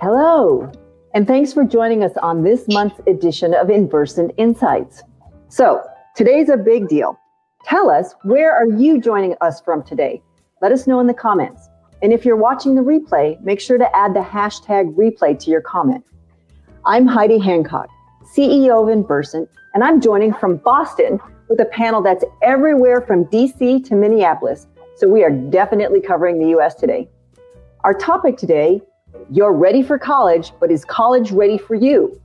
Hello, and thanks for joining us on this month's edition of Inversant Insights. So, today's a big deal. Tell us, where are you joining us from today? Let us know in the comments. And if you're watching the replay, make sure to add the hashtag replay to your comment. I'm Heidi Hancock, CEO of Inversant, and I'm joining from Boston with a panel that's everywhere from DC to Minneapolis. So we are definitely covering the US today. Our topic today, you're ready for college, but is college ready for you?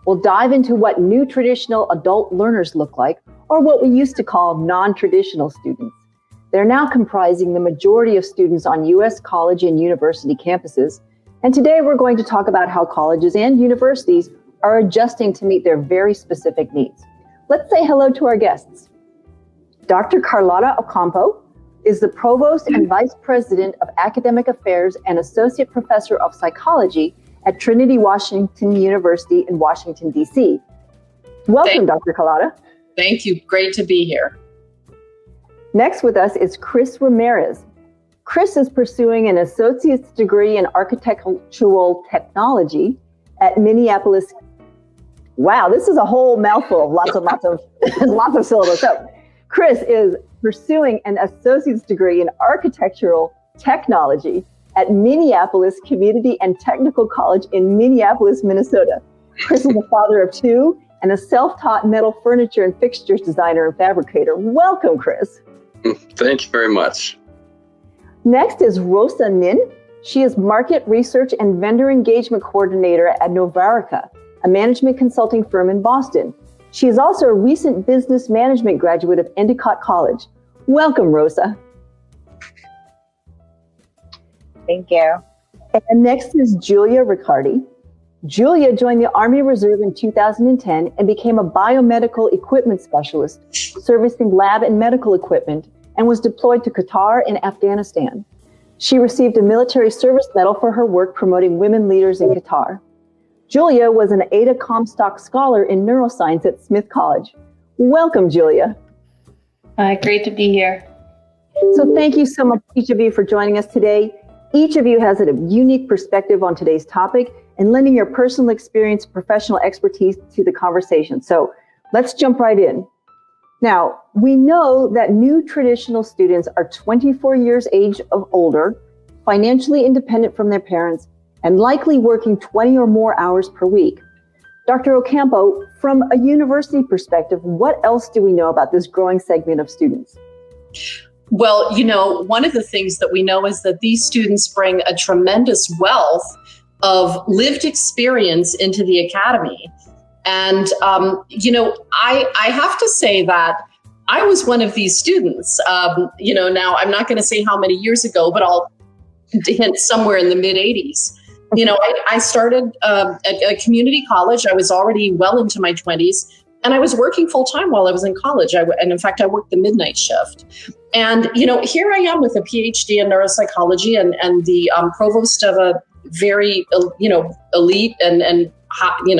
We'll dive into what new traditional adult learners look like, or what we used to call non-traditional students. They're now comprising the majority of students on US college and university campuses. And today we're going to talk about how colleges and universities are adjusting to meet their very specific needs. Let's say hello to our guests. Dr. Carlota Ocampo is the Provost and Vice President of Academic Affairs and Associate Professor of Psychology at Trinity Washington University in Washington, DC. Welcome, Dr. Carlota. Thank you. Great to be here. Next with us is Chris Ramiraz. Chris is pursuing an associate's degree in architectural technology at Minneapolis. Wow, this is a whole mouthful, lots of syllables. So Chris is pursuing an associate's degree in architectural technology at Minneapolis Community and Technical College in Minneapolis, Minnesota. Chris is a father of two and a self-taught metal furniture and fixtures designer and fabricator. Welcome, Chris. Thank you very much. Next is Rosa Nin. She is Market Research and Vendor Engagement Coordinator at Novarica, a management consulting firm in Boston. She is also a recent business management graduate of Endicott College. Welcome, Rosa. Thank you. And next is Julia Riccardi. Julia joined the Army Reserve in 2010 and became a biomedical equipment specialist, servicing lab and medical equipment, and was deployed to Qatar and Afghanistan. She received a military service medal for her work promoting women leaders in Qatar. Julia was an Ada Comstock Scholar in Neuroscience at Smith College. Welcome, Julia. Great to be here. So thank you so much, each of you, for joining us today. Each of you has a unique perspective on today's topic and lending your personal experience, professional expertise to the conversation. So let's jump right in. Now, we know that new traditional students are 24 years age of older, financially independent from their parents, and likely working 20 or more hours per week. Dr. Ocampo, from a university perspective, what else do we know about this growing segment of students? Well, one of the things that we know is that these students bring a tremendous wealth of lived experience into the academy. And, I have to say that I was one of these students. Now I'm not going to say how many years ago, but I'll hint somewhere in the mid 80s. I started at a community college. I was already well into my 20s, and I was working full time while I was in college. And in fact, I worked the midnight shift. And, here I am with a PhD in neuropsychology and the provost of a very, elite and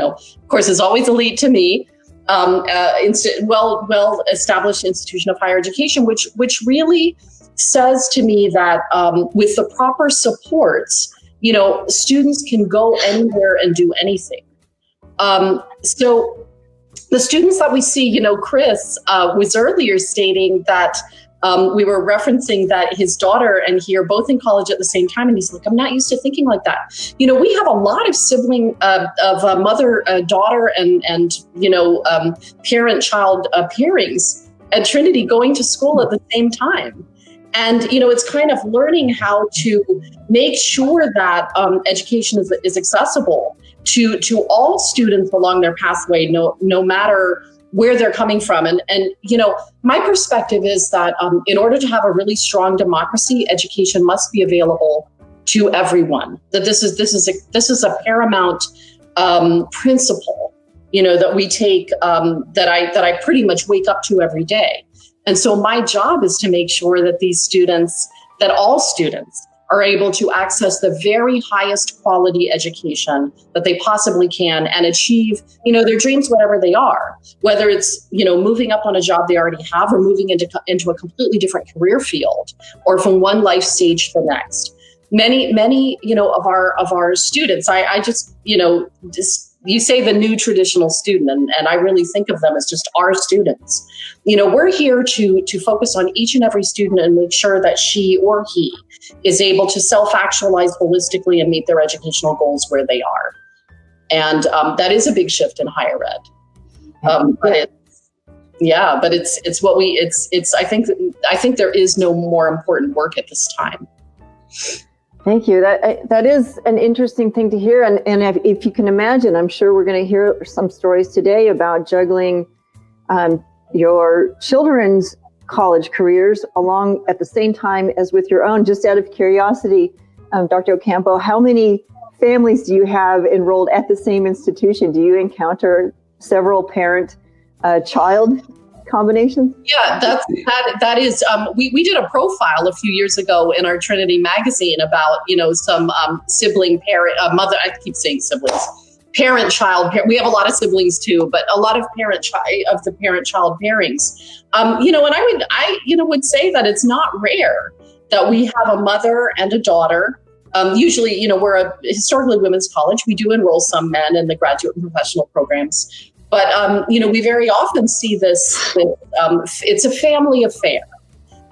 of course, is always elite to me, well-established institution of higher education, which really says to me that with the proper supports, students can go anywhere and do anything. So the students that we see, Chris was earlier stating that we were referencing that his daughter and he are both in college at the same time. And he's like, I'm not used to thinking like that. We have a lot of sibling of mother, daughter and parent-child pairings at Trinity going to school at the same time. And, it's kind of learning how to make sure that education is accessible to all students along their pathway, no matter where they're coming from. And my perspective is that in order to have a really strong democracy, education must be available to everyone. That this is a paramount principle, that we take, that I pretty much wake up to every day. And so my job is to make sure that all students are able to access the very highest quality education that they possibly can and achieve, their dreams, whatever they are, whether it's, moving up on a job they already have or moving into a completely different career field or from one life stage to the next. many, of our students, I just, you say the new traditional student, and I really think of them as just our students. We're here to focus on each and every student and make sure that she or he is able to self-actualize holistically and meet their educational goals where they are. And that is a big shift in higher ed. But it's what I think there is no more important work at this time. Thank you. That is an interesting thing to hear. And if you can imagine, I'm sure we're going to hear some stories today about juggling your children's college careers along at the same time as with your own. Just out of curiosity, Dr. Ocampo, how many families do you have enrolled at the same institution? Do you encounter several parent-child combinations? Yeah, that is. We did a profile a few years ago in our Trinity magazine about some sibling parent mother. I keep saying siblings, parent-child. We have a lot of siblings too, but a lot of the parent-child pairings. And I would say that it's not rare that we have a mother and a daughter. Usually, we're a historically women's college. We do enroll some men in the graduate and professional programs. But, we very often see this, it's a family affair.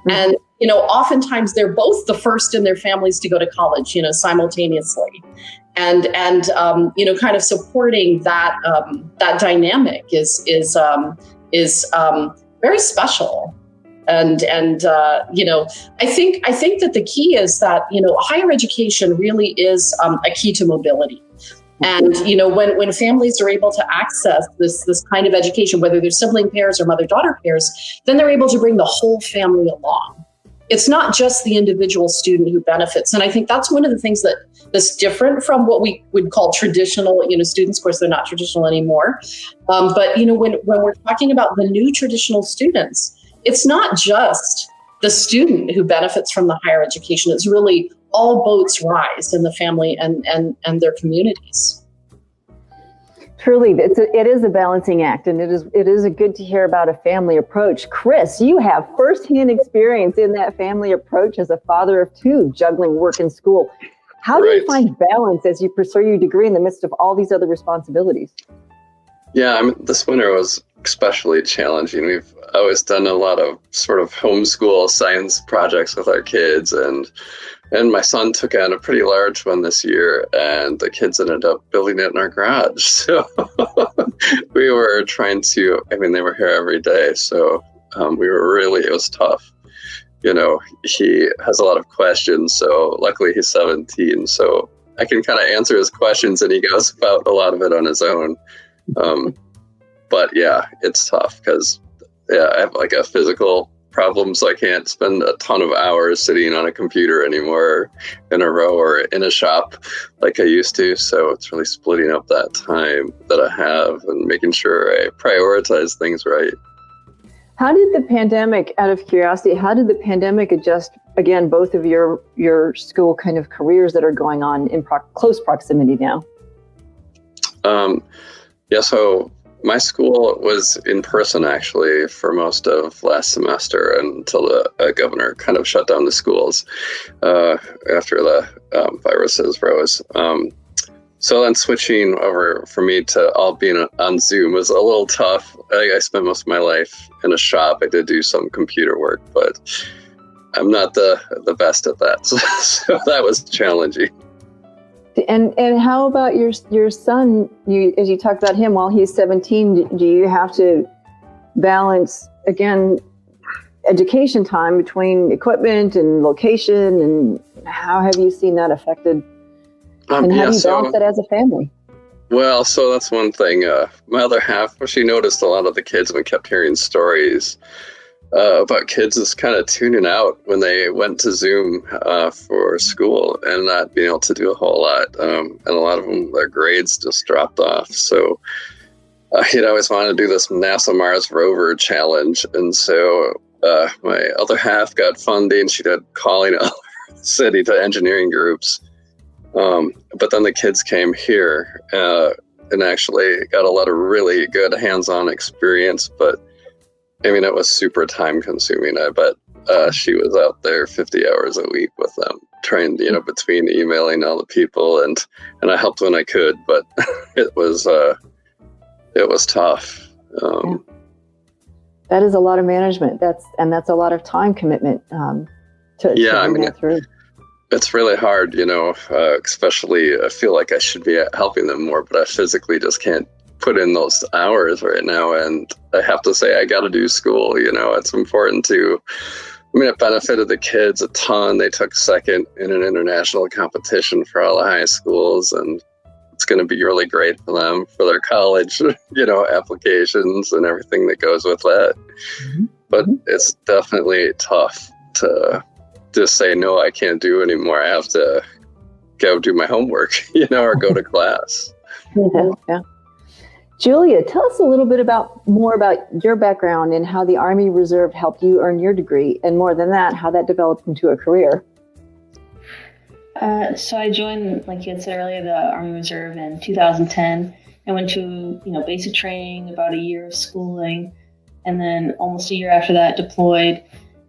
And, oftentimes they're both the first in their families to go to college, simultaneously. And kind of supporting that dynamic is very special. And I think that the key is that, higher education really is a key to mobility. And, when families are able to access this kind of education, whether they're sibling pairs or mother-daughter pairs, then they're able to bring the whole family along. It's not just the individual student who benefits. And I think that's one of the things that's different from what we would call traditional, students. Of course, they're not traditional anymore. But, when we're talking about the new traditional students, it's not just the student who benefits from the higher education. It's really all boats rise in the family and their communities. Truly, it is a balancing act, and it is good to hear about a family approach. Chris, you have firsthand experience in that family approach as a father of two, juggling work and school. How do you find balance as you pursue your degree in the midst of all these other responsibilities? Yeah, this winter was especially challenging. We've always done a lot of sort of homeschool science projects with our kids, and my son took on a pretty large one this year, and the kids ended up building it in our garage. So we were trying to, they were here every day. So it was tough. He has a lot of questions. So luckily he's 17. So I can kind of answer his questions, and he goes about a lot of it on his own. But yeah, it's tough because I have like a physical problem, so I can't spend a ton of hours sitting on a computer anymore in a row or in a shop like I used to. So it's really splitting up that time that I have and making sure I prioritize things right. How did the pandemic, out of curiosity, adjust, again, both of your school kind of careers that are going on in close proximity now? So my school was in person actually for most of last semester until the governor kind of shut down the schools after the viruses rose. So then switching over for me to all being on Zoom was a little tough. I spent most of my life in a shop. I did do some computer work, but I'm not the best at that. So that was challenging. And how about your son? As you talked about him, while he's 17, do you have to balance, again, education time between equipment and location? And how have you seen that affected? And how do you balance that as a family? Well, so that's one thing. My other half, she noticed a lot of the kids and we kept hearing stories about kids just kind of tuning out when they went to Zoom for school and not being able to do a whole lot. And a lot of them, their grades just dropped off. So he'd always wanted to do this NASA Mars rover challenge. And so my other half got funding. She did calling out the city to engineering groups. But then the kids came here and actually got a lot of really good hands-on experience. But it was super time consuming. I bet she was out there 50 hours a week with them. trying, between emailing all the people and I helped when I could, but it was tough. That is a lot of management. That's a lot of time commitment to bring that through. It's really hard, especially I feel like I should be helping them more, but I physically just can't put in those hours right now. And I have to say, I got to do school. It's important to, it benefited the kids a ton. They took second in an international competition for all the high schools, and it's going to be really great for them for their college, applications and everything that goes with that. Mm-hmm. But it's definitely tough to just say, no, I can't do anymore. I have to go do my homework, or go to class. Yeah. Julia, tell us a little bit more about your background and how the Army Reserve helped you earn your degree, and more than that, how that developed into a career. So I joined, like you had said earlier, the Army Reserve in 2010. I went to, basic training, about a year of schooling, and then almost a year after that deployed.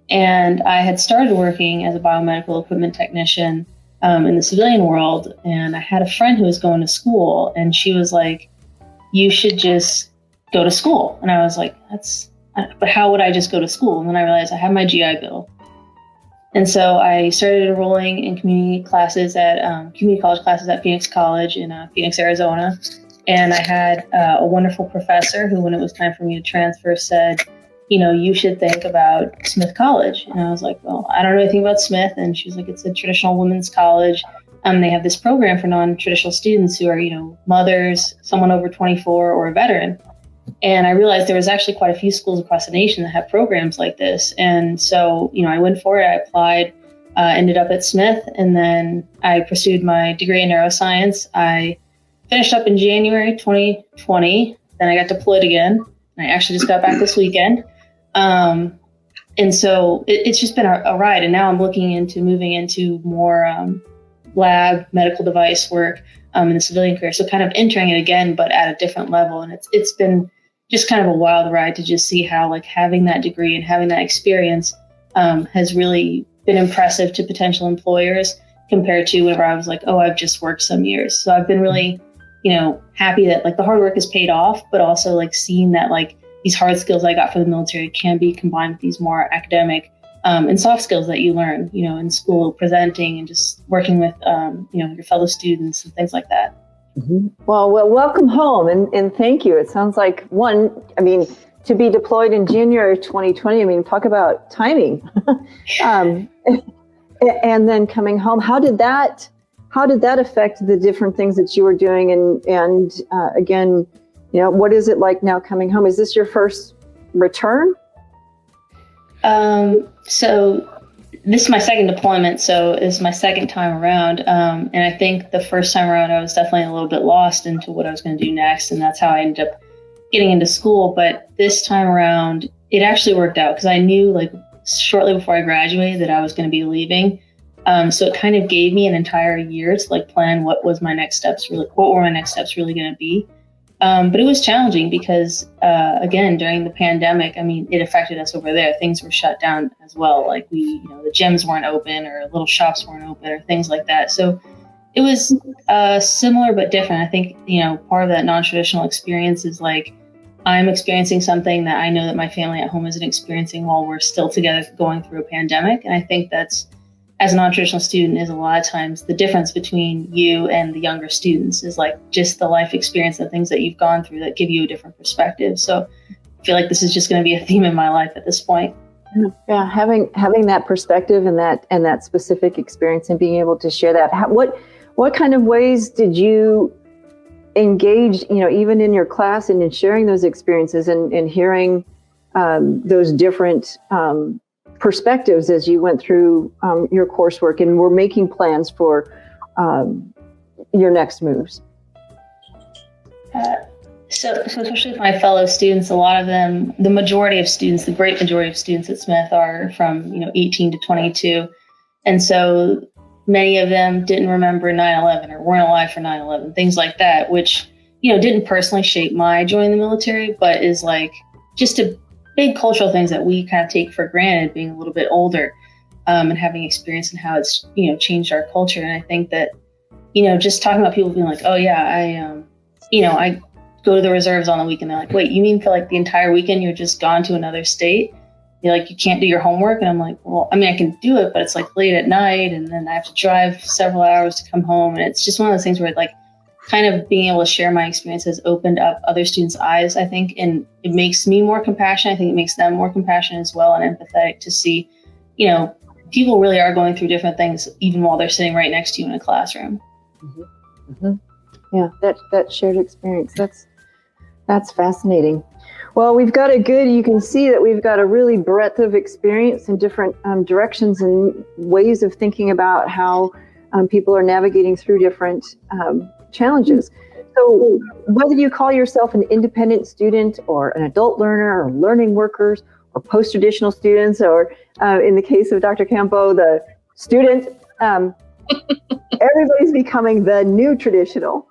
And I had started working as a biomedical equipment technician in the civilian world. And I had a friend who was going to school, and she was like, you should just go to school. And I was like, but how would I just go to school? And then I realized I have my GI Bill. And so I started enrolling in community college classes at Phoenix College in Phoenix, Arizona. And I had a wonderful professor who, when it was time for me to transfer, said, you should think about Smith College. And I was like, well, I don't know anything about Smith. And she was like, it's a traditional women's college. They have this program for non-traditional students who are, mothers, someone over 24, or a veteran. And I realized there was actually quite a few schools across the nation that have programs like this. And so, I went for it. I applied, ended up at Smith, and then I pursued my degree in neuroscience. I finished up in January 2020. Then I got deployed again. And I actually just got back this weekend. And so it's just been a ride. And now I'm looking into moving into more lab medical device work in the civilian career. So kind of entering it again, but at a different level. And it's been just kind of a wild ride to just see how, like, having that degree and having that experience has really been impressive to potential employers compared to whenever I was like, oh, I've just worked some years. So I've been really, happy that, like, the hard work is paid off, but also, like, seeing that, like, these hard skills I got from the military can be combined with these more academic and soft skills that you learn, in school, presenting and just working with, your fellow students and things like that. Mm-hmm. Well, welcome home, and thank you. It sounds like to be deployed in January 2020. Talk about timing. And then coming home, how did that affect the different things that you were doing? And again, what is it like now coming home? Is this your first return? So this is my second deployment, so it's my second time around. And I think the first time around, I was definitely a little bit lost into what I was going to do next. And that's how I ended up getting into school. But this time around, it actually worked out because I knew, like, shortly before I graduated that I was going to be leaving. So it kind of gave me an entire year to, like, plan what were my next steps really going to be. But it was challenging because, again, during the pandemic, it affected us over there. Things were shut down as well. Like, the gyms weren't open, or little shops weren't open, or things like that. So it was similar but different. I think, part of that non-traditional experience is, like, I'm experiencing something that I know that my family at home isn't experiencing while we're still together going through a pandemic. And I think that's, as a non-traditional student, is a lot of times the difference between you and the younger students is, like, just the life experience and things that you've gone through that give you a different perspective. So I feel like this is just going to be a theme in my life at this point. Yeah, having that perspective and that specific experience and being able to share that. What kind of ways did you engage, even in your class and in sharing those experiences and hearing those different perspectives as you went through your coursework and were making plans for your next moves? So especially with my fellow students, a lot of them, the majority of students, the great majority of students at Smith are from 18 to 22. And so many of them didn't remember 9/11 or weren't alive for 9/11, things like that, which, didn't personally shape my joining the military, but is, like, just a big cultural things that we kind of take for granted being a little bit older. and having experience in how it's, changed our culture. And I think that, just talking about people being like, oh yeah, I go to the reserves on the weekend. They're like, wait, you mean for like the entire weekend you've just gone to another state? You're like, you can't do your homework? And I'm like, well, I mean, I can do it, but it's like late at night, and then I have to drive several hours to come home. And it's just one of those things where like kind of being able to share my experience has opened up other students' eyes, I think, and it makes me more compassionate. I think it makes them more compassionate as well, and empathetic to see, people really are going through different things even while they're sitting right next to you in a classroom. Mm-hmm. Mm-hmm. Yeah, that shared experience. That's fascinating. Well, you can see that we've got a really breadth of experience in different directions and ways of thinking about how people are navigating through different challenges. So whether you call yourself an independent student or an adult learner or learning workers or post-traditional students, or in the case of Dr. Ocampo, the student, everybody's becoming the new traditional.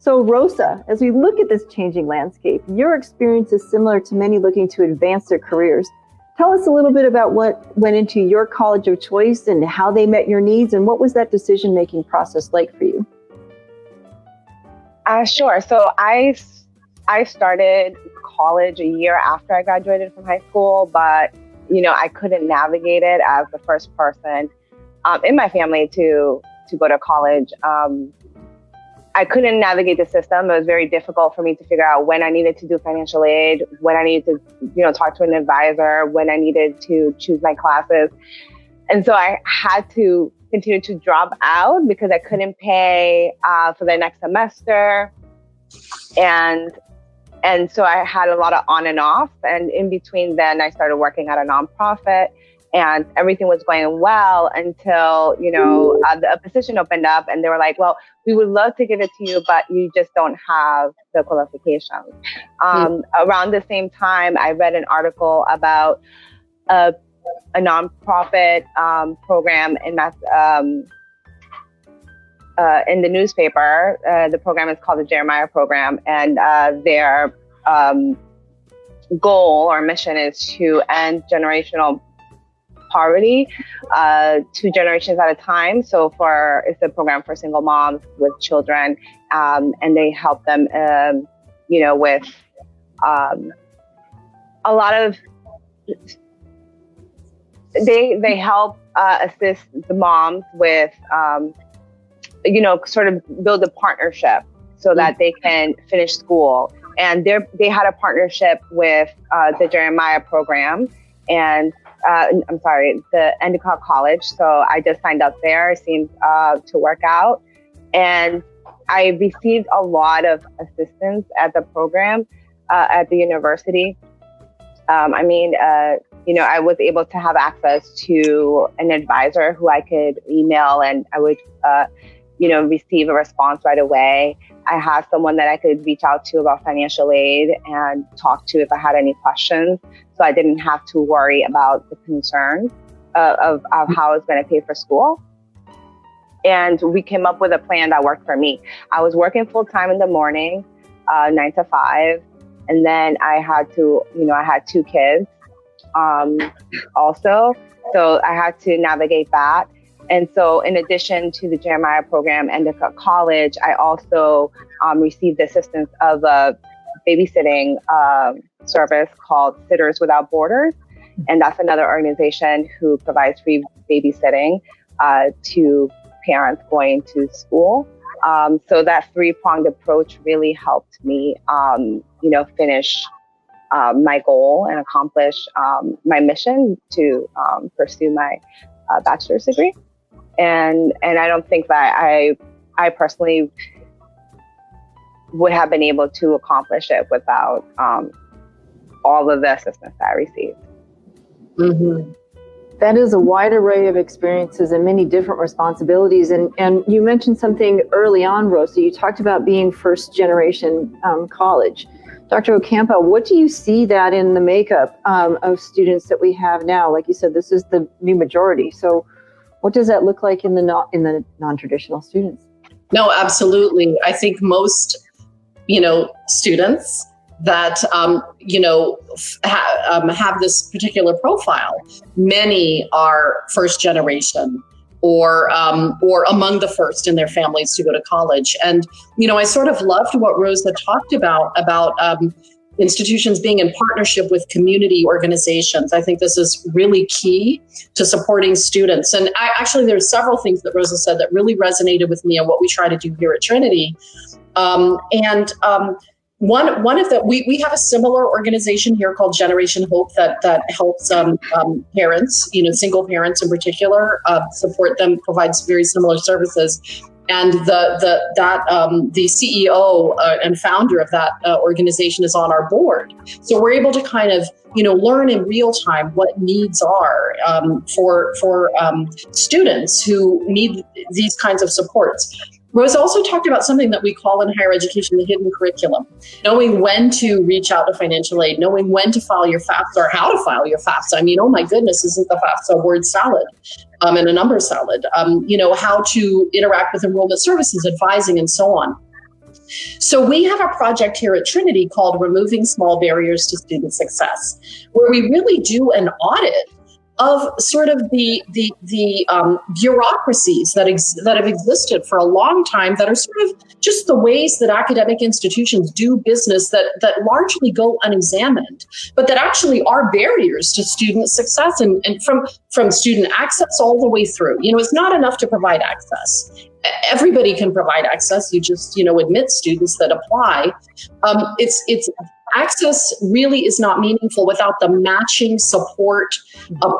So Rosa, as we look at this changing landscape, your experience is similar to many looking to advance their careers. Tell us a little bit about what went into your college of choice and how they met your needs, and what was that decision-making process like for you? Sure. So I started college a year after I graduated from high school, but I couldn't navigate it as the first person in my family to go to college. I couldn't navigate the system. It was very difficult for me to figure out when I needed to do financial aid, when I needed to, talk to an advisor, when I needed to choose my classes. And so I had to continue to drop out because I couldn't pay for the next semester. And so I had a lot of on and off. And in between then, I started working at a nonprofit. And everything was going well until, a position opened up and they were like, well, we would love to give it to you, but you just don't have the qualifications. Around the same time, I read an article about a nonprofit program in the newspaper. The program is called the Jeremiah Program. And their goal or mission is to end generational poverty 2 generations at a time. So it's a program for single moms with children, and they help them, with a lot of. They help assist the moms with, sort of build a partnership so that they can finish school. And they had a partnership with the Jeremiah Program and. The Endicott College. So I just signed up there. It seemed to work out. And I received a lot of assistance at the program at the university. I was able to have access to an advisor who I could email, and I would, receive a response right away. I had someone that I could reach out to about financial aid and talk to if I had any questions. So I didn't have to worry about the concern of how I was going to pay for school. And we came up with a plan that worked for me. I was working full time in the morning, 9 to 5. And then I had 2 kids also. So I had to navigate that. And so in addition to the Jeremiah Program and the college, I also received the assistance of a babysitting service called Sitters Without Borders. And that's another organization who provides free babysitting to parents going to school. So that 3-pronged approach really helped me, finish my goal and accomplish my mission to pursue my bachelor's degree. And I don't think that I personally would have been able to accomplish it without all of the assistance that I received. Mm-hmm. That is a wide array of experiences and many different responsibilities. And you mentioned something early on, Rosa. You talked about being first generation college. Dr. Ocampo, what do you see that in the makeup of students that we have now? Like you said, this is the new majority. So what does that look like in the non-traditional students? No, absolutely. I think most, students that, have this particular profile. Many are first generation or among the first in their families to go to college. And, I sort of loved what Rosa talked about institutions being in partnership with community organizations. I think this is really key to supporting students. And there's several things that Rosa said that really resonated with me and what we try to do here at Trinity. One of the, we have a similar organization here called Generation Hope that helps parents, single parents in particular, support them, provides very similar services. And the CEO and founder of that organization is on our board. So we're able to kind of, learn in real time what needs are for students who need these kinds of supports. Rosa also talked about something that we call in higher education the hidden curriculum, knowing when to reach out to financial aid, knowing when to file your FAFSA or how to file your FAFSA. I mean, oh my goodness, isn't the FAFSA a word salad and a number salad? How to interact with enrollment services, advising, and so on. So we have a project here at Trinity called Removing Small Barriers to Student Success, where we really do an audit of sort of the bureaucracies that have existed for a long time, that are sort of just the ways that academic institutions do business that largely go unexamined, but that actually are barriers to student success and from student access all the way through. It's not enough to provide access. Everybody can provide access. You just, admit students that apply. It's access really is not meaningful without the matching support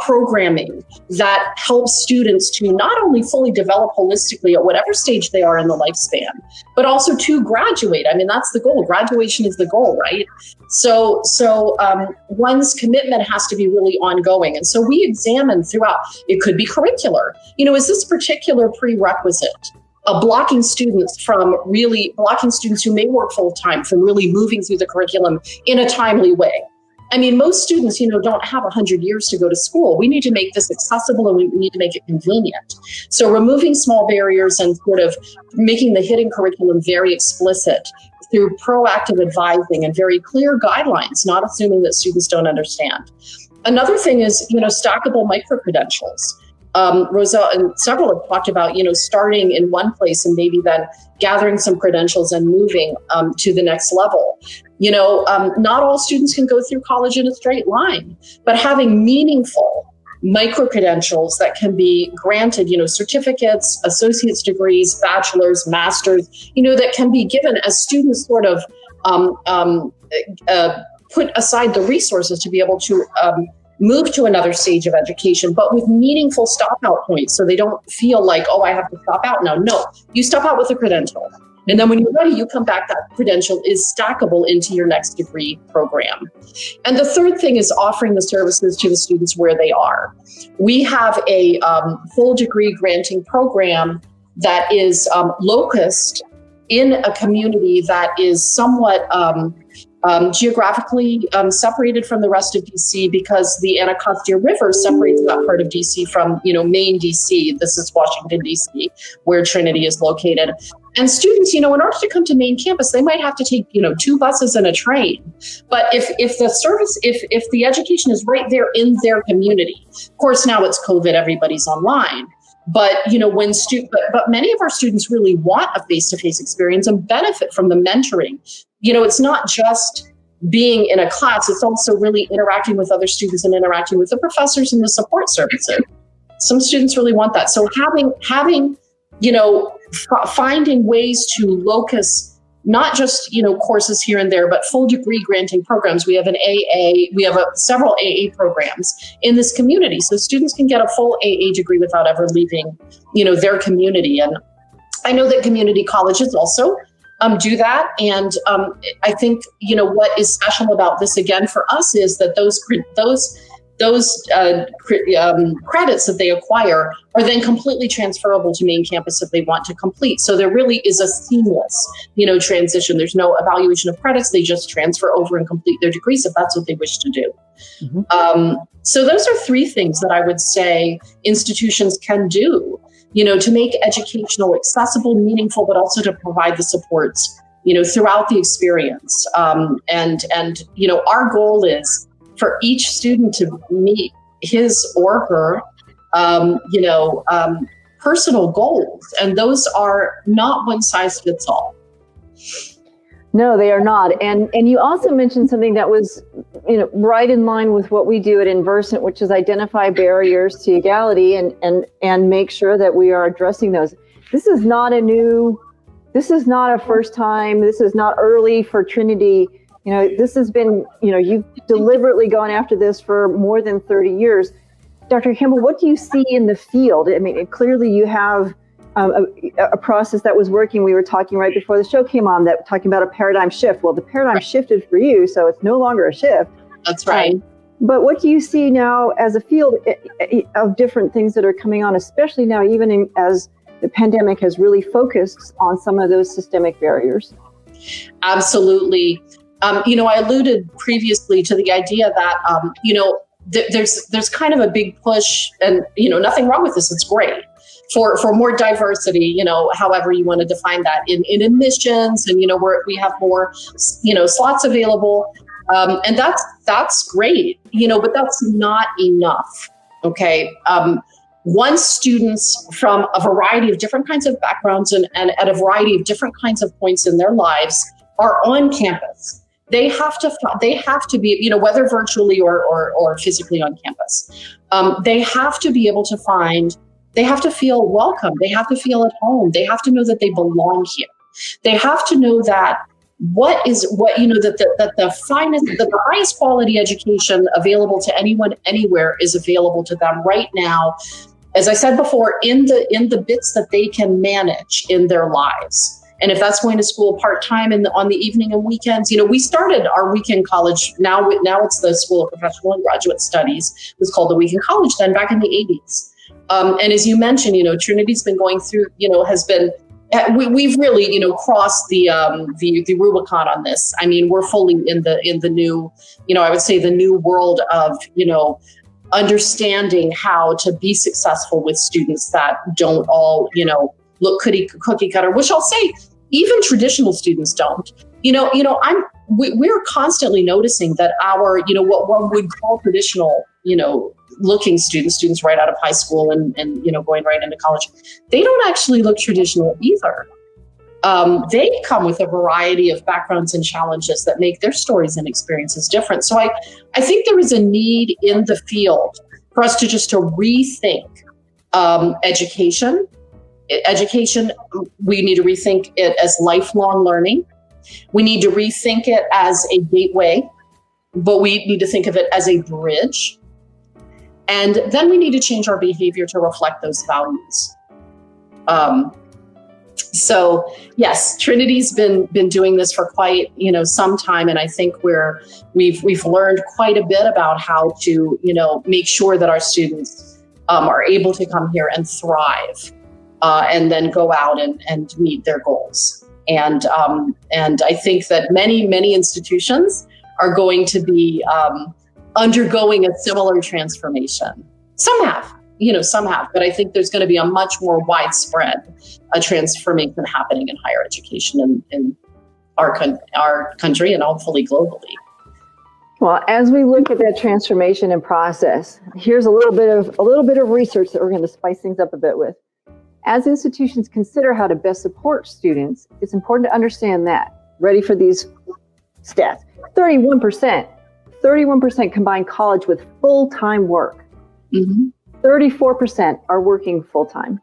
programming that helps students to not only fully develop holistically at whatever stage they are in the lifespan, but also to graduate. I mean, that's the goal. Graduation is the goal, right? So one's commitment has to be really ongoing. And so we examine throughout. It could be curricular. Is this particular prerequisite blocking students who may work full time from really moving through the curriculum in a timely way? I mean, most students, don't have 100 years to go to school. We need to make this accessible and we need to make it convenient. So removing small barriers and sort of making the hidden curriculum very explicit through proactive advising and very clear guidelines, not assuming that students don't understand. Another thing is, stackable micro-credentials. Rosa and several have talked about, starting in one place and maybe then gathering some credentials and moving to the next level. Not all students can go through college in a straight line, but having meaningful micro-credentials that can be granted, certificates, associate's degrees, bachelor's, master's, that can be given as students sort of put aside the resources to be able to move to another stage of education, but with meaningful stop out points. So they don't feel like, oh, I have to stop out now. No, you stop out with a credential. And then when you're ready, you come back, that credential is stackable into your next degree program. And the third thing is offering the services to the students where they are. We have a full degree granting program that is locused in a community that is somewhat geographically separated from the rest of DC, because the Anacostia River separates that part of DC from, main DC. This is Washington, DC, where Trinity is located. And students, in order to come to main campus, they might have to take, 2 buses and a train. But if the education is right there in their community, of course, now it's COVID, everybody's online. But, but many of our students really want a face-to-face experience and benefit from the mentoring. It's not just being in a class, it's also really interacting with other students and interacting with the professors and the support services. Some students really want that. So having finding ways to locus not just, courses here and there, but full degree granting programs. We have an AA, we have several AA programs in this community. So students can get a full AA degree without ever leaving, their community. And I know that community colleges also do that. And I think, what is special about this again for us is that those credits that they acquire are then completely transferable to main campus if they want to complete. So there really is a seamless, transition. There's no evaluation of credits. They just transfer over and complete their degrees if that's what they wish to do. Mm-hmm. So those are 3 things that I would say institutions can do, to make educational accessible, meaningful, but also to provide the supports, throughout the experience. And our goal is for each student to meet his or her, personal goals. And those are not one size fits all. No, they are not. And you also mentioned something that was, right in line with what we do at Inversant, which is identify barriers to equality and make sure that we are addressing those. This is not a first time. This is not early for Trinity. This has been, you've deliberately gone after this for more than 30 years. Dr. Campbell, what do you see in the field? I mean, clearly you have a process that was working. We were talking right before the show came on that talking about a paradigm shift. Well, the paradigm shifted for you, so it's no longer a shift. That's right. But what do you see now as a field of different things that are coming on, especially now, even as the pandemic has really focused on some of those systemic barriers? Absolutely. I alluded previously to the idea that, there's kind of a big push, and, nothing wrong with this. It's great for more diversity, however you want to define that in admissions, and, where we have more, slots available. And that's great, but that's not enough. Okay. Once students from a variety of different kinds of backgrounds and at a variety of different kinds of points in their lives are on campus, they have to be, whether virtually or physically on campus, they have to be able to they have to feel welcome. They have to feel at home. They have to know that they belong here. They have to know that that the highest quality education available to anyone, anywhere is available to them right now. As I said before, in the bits that they can manage in their lives. And if that's going to school part-time on the evening and weekends, we started our weekend college. Now it's the School of Professional and Graduate Studies. It was called the Weekend College then back in the 80s. And as you mentioned, Trinity's been going through, we've really, crossed the Rubicon on this. I mean, we're fully in the new, I would say the new world of, understanding how to be successful with students that don't all, look cookie cutter, which I'll say even traditional students don't. We're constantly noticing that our, what one would call traditional, looking students right out of high school and going right into college, they don't actually look traditional either. They come with a variety of backgrounds and challenges that make their stories and experiences different. So I think there is a need in the field for us to rethink education. Education, we need to rethink it as lifelong learning. We need to rethink it as a gateway, but we need to think of it as a bridge. And then we need to change our behavior to reflect those values. So yes, Trinity's been doing this for quite, some time. And I think we've learned quite a bit about how to, make sure that our students are able to come here and thrive. And then go out and meet their goals. And I think that many institutions are going to be undergoing a similar transformation. Some have, but I think there's going to be a much more widespread transformation happening in higher education in our country and hopefully globally. Well, as we look at that transformation and process, here's a little bit of research that we're going to spice things up a bit with. As institutions consider how to best support students, it's important to understand that. Ready for these stats? 31% combine college with full-time work. Mm-hmm. 34% are working full-time.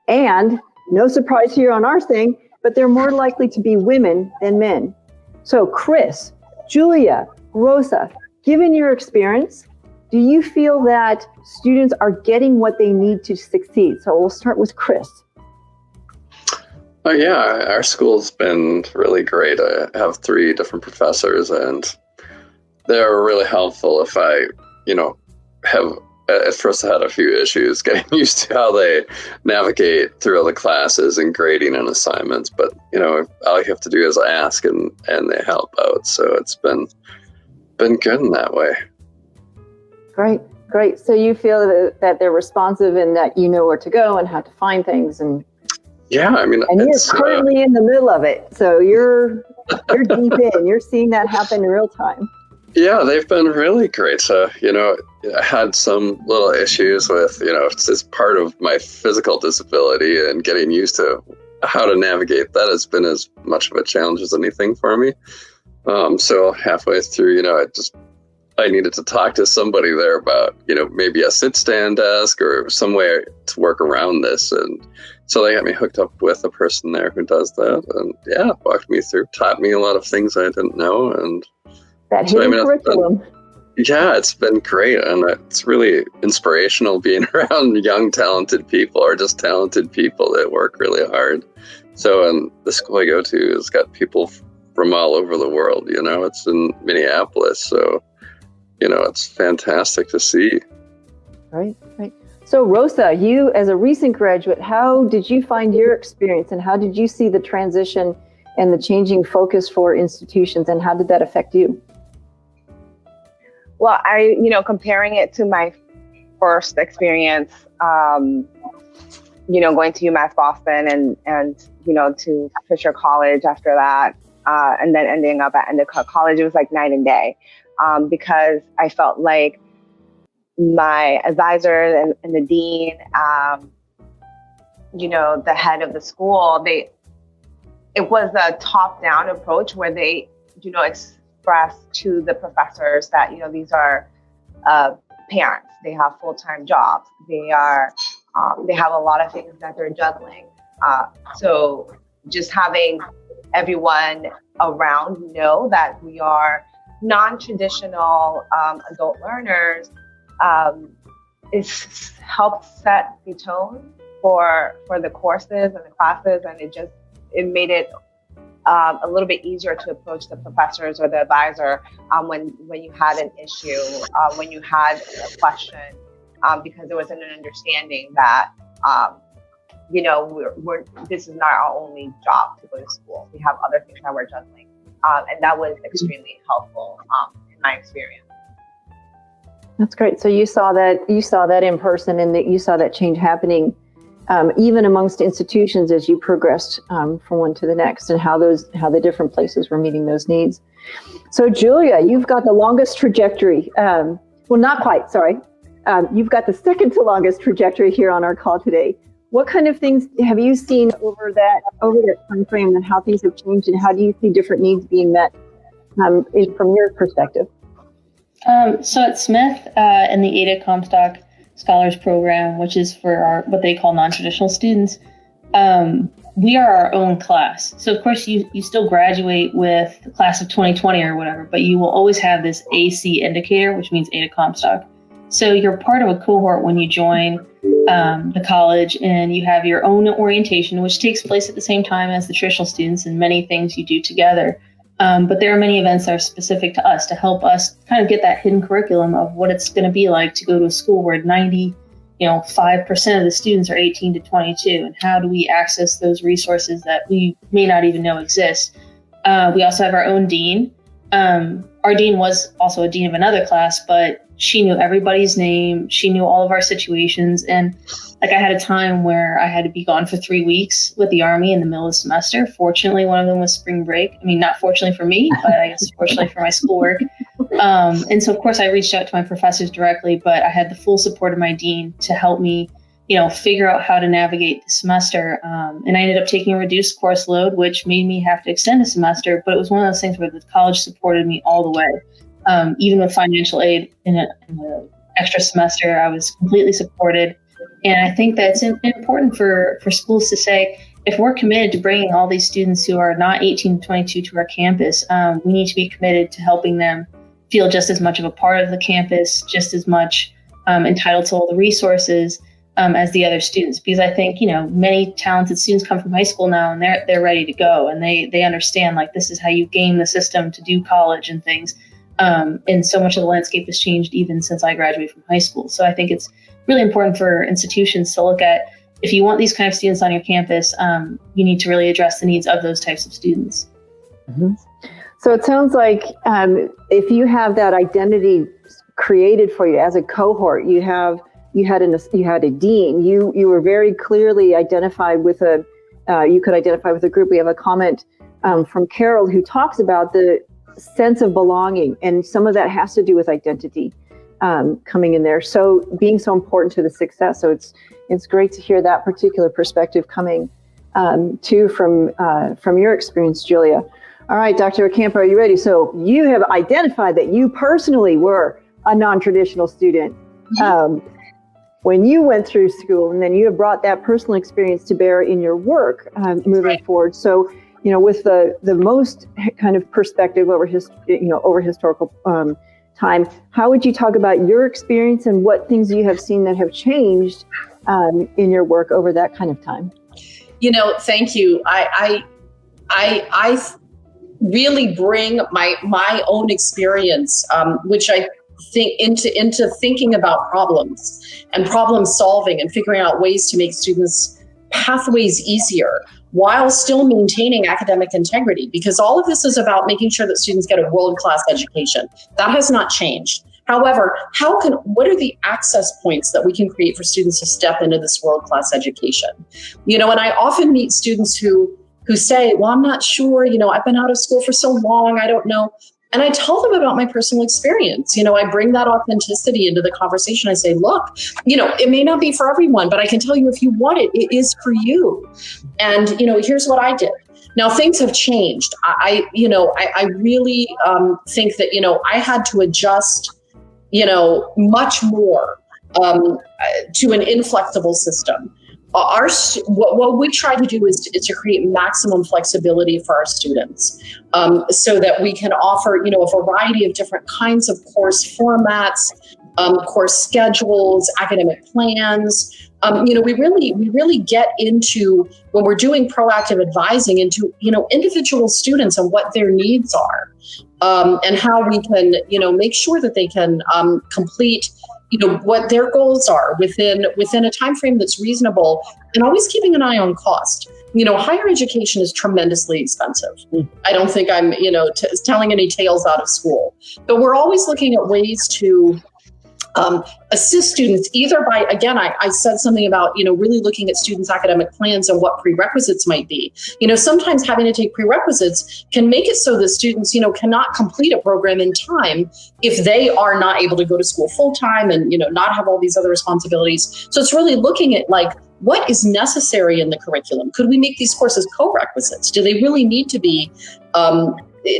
And no surprise here on our thing, but they're more likely to be women than men. So Chris, Julia, Rosa, given your experience, do you feel that students are getting what they need to succeed? So we'll start with Chris. Oh yeah, our school's been really great. I have 3 different professors, and they're really helpful. If I, have at first I had a few issues getting used to how they navigate through all the classes and grading and assignments, but all you have to do is ask, and they help out. So it's been good in that way. Great. So you feel that they're responsive and that you know where to go and how to find things and Yeah, I mean, And you're it's currently in the middle of it. So you're deep in. You're seeing that happen in real time. yeah, they've been really great. So, I had some little issues with, it's just part of my physical disability, and getting used to how to navigate that has been as much of a challenge as anything for me. So halfway through, I needed to talk to somebody there about, maybe a sit-stand desk or some way to work around this. And so they got me hooked up with a person there who does that. And yeah, walked me through, taught me a lot of things I didn't know. And that hidden curriculum. It's been great. And it's really inspirational being around young, talented people, or just talented people that work really hard. So, and the school I go to has got people from all over the world. It's in Minneapolis. So, it's fantastic to see. Right. So Rosa, you as a recent graduate, how did you find your experience, and how did you see the transition and the changing focus for institutions, and how did that affect you? Well, comparing it to my first experience, going to UMass Boston and to Fisher College after that, and then ending up at Endicott College, it was like night and day. Because I felt like my advisor and the dean, the head of the school, it was a top-down approach where they, express to the professors that, these are parents. They have full-time jobs. They have a lot of things that they're juggling. So just having everyone around know that we are non-traditional adult learners is helped set the tone for the courses and the classes, and it made it a little bit easier to approach the professors or the advisor when you had an issue, when you had a question, because there wasn't an understanding that this is not our only job to go to school. We have other things that we're juggling. And that was extremely helpful in my experience. That's great. So you saw that in person, and that you saw that change happening even amongst institutions as you progressed from one to the next, and how the different places were meeting those needs. So Julia, you've got the longest trajectory. Well, not quite. Sorry, you've got the second to longest trajectory here on our call today. What kind of things have you seen over that time frame, and how things have changed, and how do you see different needs being met from your perspective? So at Smith, in the Ada Comstock Scholars Program, which is for what they call non-traditional students, we are our own class. So of course you still graduate with the class of 2020 or whatever, but you will always have this AC indicator, which means Ada Comstock. So you're part of a cohort when you join the college, and you have your own orientation, which takes place at the same time as the traditional students, and many things you do together. But there are many events that are specific to us to help us kind of get that hidden curriculum of what it's going to be like to go to a school where 5% of the students are 18 to 22, and how do we access those resources that we may not even know exist. We also have our own dean. Our dean was also a dean of another class, but she knew everybody's name. She knew all of our situations. And like I had a time where I had to be gone for 3 weeks with the Army in the middle of the semester. Fortunately, one of them was spring break. I mean, not fortunately for me, but I guess fortunately for my schoolwork. And so, of course, I reached out to my professors directly, but I had the full support of my dean to help me, figure out how to navigate the semester. And I ended up taking a reduced course load, which made me have to extend a semester. But it was one of those things where the college supported me all the way. Even with financial aid in an extra semester, I was completely supported. And I think that's important for schools to say, if we're committed to bringing all these students who are not 18 to 22 to our campus, we need to be committed to helping them feel just as much of a part of the campus, just as much entitled to all the resources as the other students. Because I think, many talented students come from high school now, and they're ready to go, and they understand, like, this is how you game the system to do college and things. And so much of the landscape has changed even since I graduated from high school. So I think it's really important for institutions to look at, if you want these kind of students on your campus, you need to really address the needs of those types of students. Mm-hmm. So it sounds like if you have that identity created for you as a cohort, you had a dean, you were very clearly identified with a you could identify with the group. We have a comment from Carol who talks about the sense of belonging, and some of that has to do with identity coming in there. So being so important to the success. So it's great to hear that particular perspective coming too from your experience, Julia. All right, Dr. Ocampo, are you ready? So you have identified that you personally were a non-traditional student when you went through school, and then you have brought that personal experience to bear in your work moving forward. So, with the most kind of perspective over historical time, how would you talk about your experience and what things you have seen that have changed in your work over that kind of time? Thank you. I really bring my own experience, which I think into thinking about problems and problem solving and figuring out ways to make students' pathways easier while still maintaining academic integrity, because all of this is about making sure that students get a world-class education. That has not changed. However, what are the access points that we can create for students to step into this world-class education? And I often meet students who say, well, I'm not sure, I've been out of school for so long, I don't know. And I tell them about my personal experience. I bring that authenticity into the conversation. I say, look, it may not be for everyone, but I can tell you if you want it, it is for you. And, here's what I did. Now, things have changed. I really think that, I had to adjust, much more to an inflexible system. What we try to do is to create maximum flexibility for our students, so that we can offer, a variety of different kinds of course formats, course schedules, academic plans. We really get into, when we're doing proactive advising, into, individual students and what their needs are, and how we can, make sure that they can complete what their goals are within a time frame that's reasonable, and always keeping an eye on cost. Higher education is tremendously expensive. I don't think I'm, telling any tales out of school, but we're always looking at ways to assist students, either by, again, I said something about, really looking at students' academic plans and what prerequisites might be. Sometimes having to take prerequisites can make it so that students, cannot complete a program in time if they are not able to go to school full time and, not have all these other responsibilities. So it's really looking at, like, what is necessary in the curriculum? Could we make these courses co-requisites? Do they really need to be,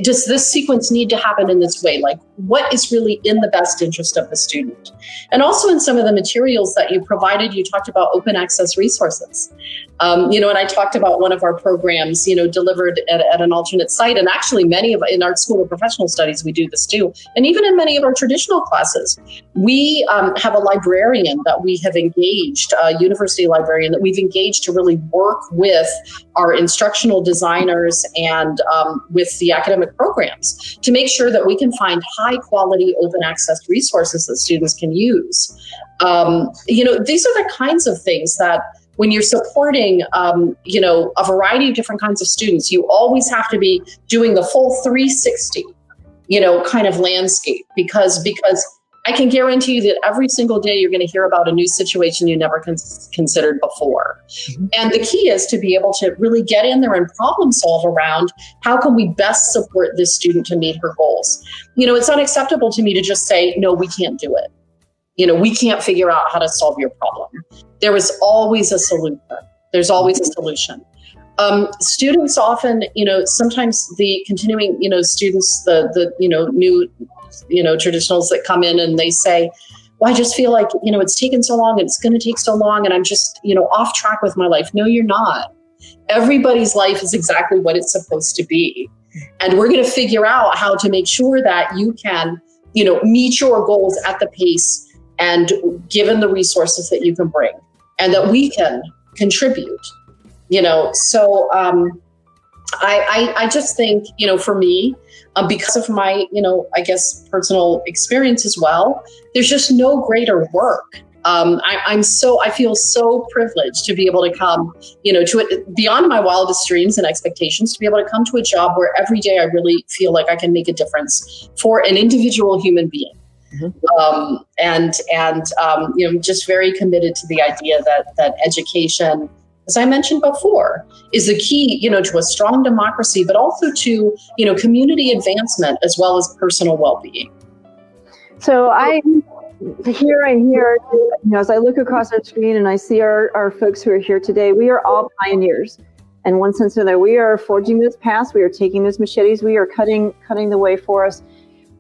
does this sequence need to happen in this way? Like, what is really in the best interest of the student? And also in some of the materials that you provided, you talked about open access resources. And I talked about one of our programs, delivered at an alternate site. And actually in our School of Professional Studies, we do this too. And even in many of our traditional classes, we have a librarian that we have engaged, a university librarian that we've engaged to really work with our instructional designers and with the academic programs to make sure that we can find high quality open access resources that students can use. These are the kinds of things that, when you're supporting, a variety of different kinds of students, you always have to be doing the full 360, kind of landscape, because I can guarantee you that every single day you're going to hear about a new situation you never considered before. Mm-hmm. And the key is to be able to really get in there and problem solve around how can we best support this student to meet her goals. It's unacceptable to me to just say, no, we can't do it. We can't figure out how to solve your problem. There is always a solution. There's always a solution. Students often, sometimes the continuing, students, the new, traditionals that come in and they say, well, I just feel like, it's taken so long and it's going to take so long and I'm just, off track with my life. No, you're not. Everybody's life is exactly what it's supposed to be. And we're going to figure out how to make sure that you can, meet your goals at the pace and given the resources that you can bring and that we can contribute, So I just think, for me, because of my, I guess, personal experience as well, there's just no greater work. I feel so privileged to be able to come, to it beyond my wildest dreams and expectations, to be able to come to a job where every day I really feel like I can make a difference for an individual human being. Mm-hmm. Just very committed to the idea that education as I mentioned before, is the key, to a strong democracy, but also to, community advancement as well as personal well-being. So I hear, as I look across our screen and I see our folks who are here today, we are all pioneers. In one sense or another, we are forging this path. We are taking those machetes. We are cutting the way for us.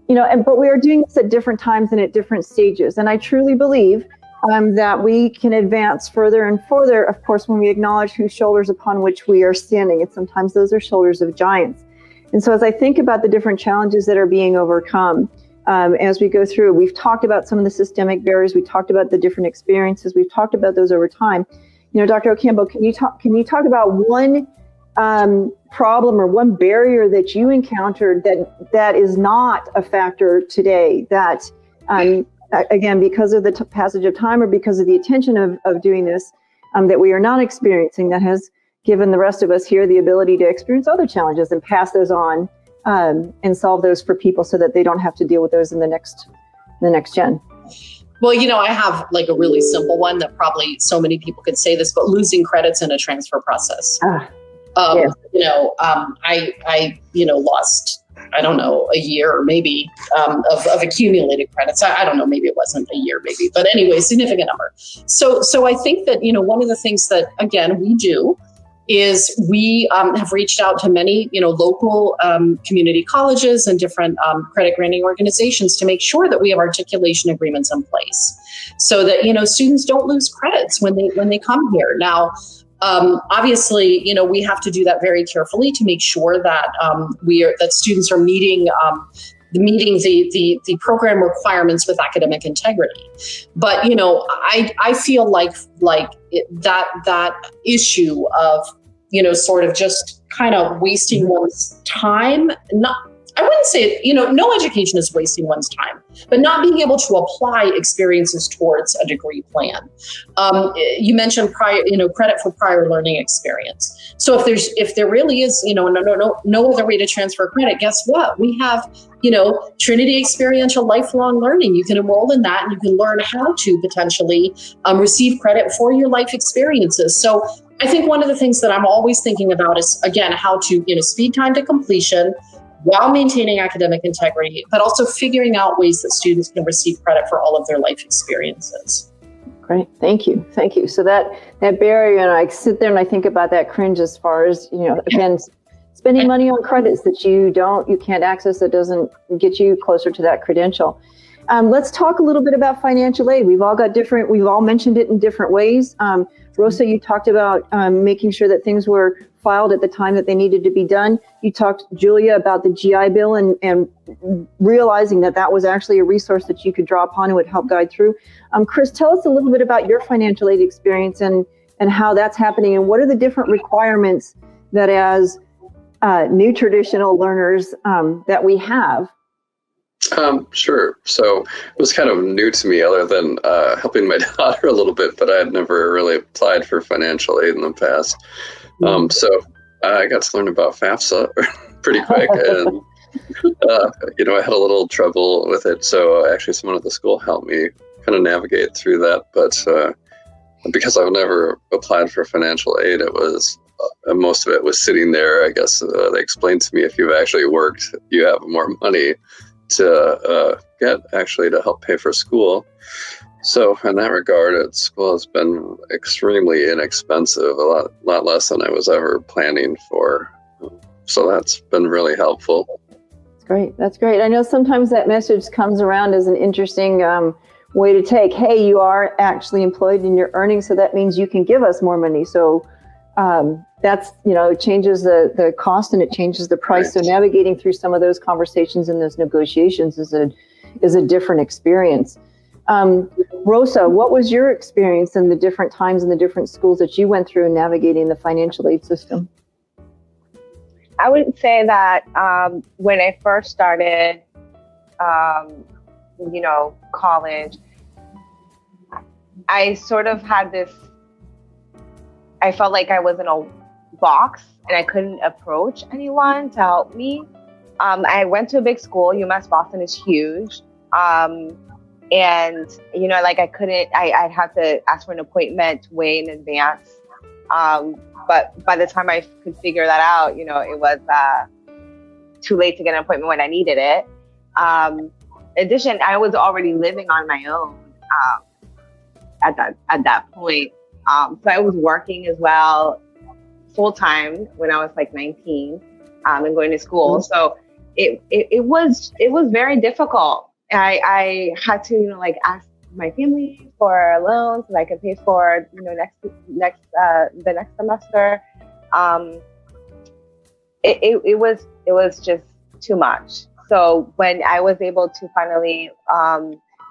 But we are doing this at different times and at different stages. And I truly believe that we can advance further and further, of course, when we acknowledge whose shoulders upon which we are standing. And sometimes those are shoulders of giants. And so as I think about the different challenges that are being overcome, as we go through, we've talked about some of the systemic barriers. We talked about the different experiences. We've talked about those over time. Dr. Ocampo, can you talk about one problem or one barrier that you encountered that is not a factor today, that again, because of the passage of time or because of the attention of doing this, that we are not experiencing, that has given the rest of us here the ability to experience other challenges and pass those on and solve those for people so that they don't have to deal with those in the next gen? Well, I have like a really simple one that probably so many people could say this, but losing credits in a transfer process. Yes. I lost, I don't know, a year or maybe of accumulated credits. I don't know, maybe it wasn't a year, maybe, but anyway, significant number. So I think that, one of the things that, again, we do is we have reached out to many, local community colleges and different credit granting organizations to make sure that we have articulation agreements in place so that, students don't lose credits when they come here. Now, obviously, we have to do that very carefully to make sure that that students are meeting the program requirements with academic integrity. But, I feel like that issue of, sort of just kind of wasting one's time, I wouldn't say, no education is wasting one's time, but not being able to apply experiences towards a degree plan. You mentioned credit for prior learning experience. So if there really is, no other way to transfer credit, guess what? We have, Trinity Experiential Lifelong Learning. You can enroll in that and you can learn how to potentially receive credit for your life experiences. So I think one of the things that I'm always thinking about is, again, how to, speed time to completion while maintaining academic integrity, but also figuring out ways that students can receive credit for all of their life experiences. Great. Thank you. So that barrier, and I sit there and I think about that cringe as far as, again, spending money on credits that you can't access, that doesn't get you closer to that credential. Let's talk a little bit about financial aid. We've all mentioned it in different ways. Rosa, you talked about making sure that things were filed at the time that they needed to be done. You talked, Julia, about the GI Bill and realizing that was actually a resource that you could draw upon and would help guide through. Chris, tell us a little bit about your financial aid experience and how that's happening, and what are the different requirements that as new traditional learners that we have? Sure. So it was kind of new to me, other than helping my daughter a little bit, but I had never really applied for financial aid in the past. So I got to learn about FAFSA pretty quick, and I had a little trouble with it. So actually, someone at the school helped me kind of navigate through that. But because I've never applied for financial aid, it was most of it was sitting there. I guess they explained to me, if you've actually worked, you have more money to get actually to help pay for school. So in that regard, school has been extremely inexpensive, a lot less than I was ever planning for. So that's been really helpful. That's great. I know sometimes that message comes around as an interesting way to take, hey, you are actually employed and you're earning, so that means you can give us more money. So that's, it changes the cost and it changes the price. Right. So navigating through some of those conversations and those negotiations is a different experience. Rosa, what was your experience in the different times in the different schools that you went through in navigating the financial aid system? I would say that when I first started, college, I sort of had this, I felt like I was in a box and I couldn't approach anyone to help me. I went to a big school. UMass Boston is huge. And, I'd have to ask for an appointment way in advance. But by the time I could figure that out, you know, it was too late to get an appointment when I needed it. In addition, I was already living on my own at that point. So I was working as well full time when I was like 19 and going to school. Mm-hmm. So it was very difficult. I had to, you know, like ask my family for a loan so that I could pay for, you know, the next semester. It was just too much. So when I was able to finally